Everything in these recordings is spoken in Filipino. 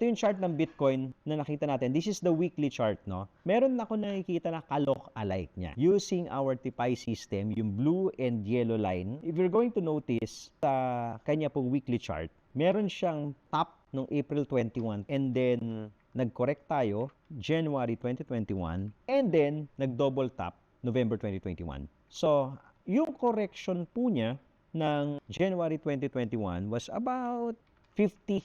ito yung chart ng Bitcoin na nakita natin. This is the weekly chart, no? Meron ako nakikita na kalok-alike niya. Using our TPI system, yung blue and yellow line, if you're going to notice sa kanya pong weekly chart, meron siyang top noong April 21 and then nag-correct tayo January 2021 and then nag-double top November 2021. So, yung correction po niya ng January 2021 was about 50%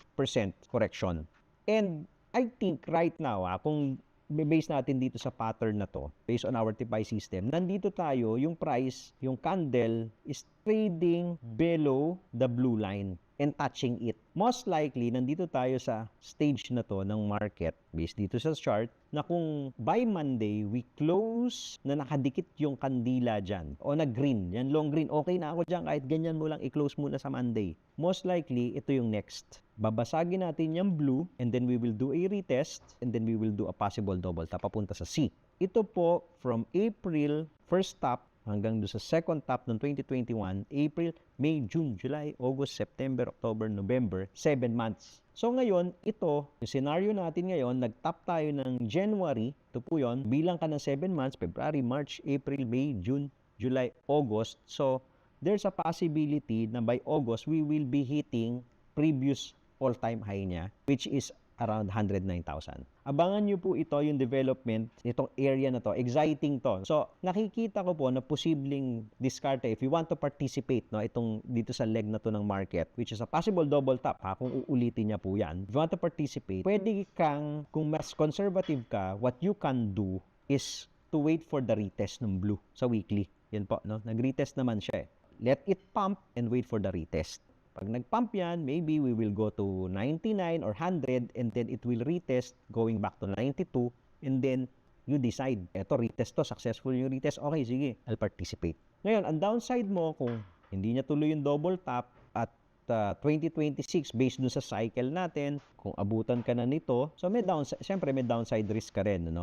correction. And I think right now, kung base natin dito sa pattern na to, based on our TPI system, nandito tayo, yung price, yung candle is trading below the blue line and touching it. Most likely, nandito tayo sa stage na to ng market, based dito sa chart, na kung by Monday, we close na nakadikit yung kandila dyan, o nag-green, yan long green, okay na ako dyan, kahit ganyan mo lang, i-close muna sa Monday. Most likely, ito yung next. Babasagin natin yung blue, and then we will do a retest, and then we will do a possible double top, papunta sa C. Ito po, from April, first top, hanggang doon sa second top ng 2021, April, May, June, July, August, September, October, November, 7 months. So ngayon, ito, yung scenario natin ngayon, nag-top tayo ng January, ito po yun, bilang ka ng 7 months, February, March, April, May, June, July, August. So, there's a possibility na by August, we will be hitting previous all-time high niya, which is around 109,000. Abangan nyo po ito, yung development nitong area na to. Exciting to. So, nakikita ko po na posibleng diskarte if you want to participate, no, itong dito sa leg na to ng market, which is a possible double top, kung uulitin niya po yan. If you want to participate, pwede kang, kung mas conservative ka, what you can do is to wait for the retest ng blue sa weekly. Yan po, no? Nag-retest naman siya eh. Let it pump and wait for the retest. Pag nag-pump yan, maybe we will go to 99 or 100 and then it will retest going back to 92 and then you decide, eto retest to, successful yung retest, okay, sige, I'll participate. Ngayon, ang downside mo, kung hindi niya tuloy yung double top at 2026 based dun sa cycle natin, kung abutan ka na nito, so may downside, syempre may downside risk ka rin, no?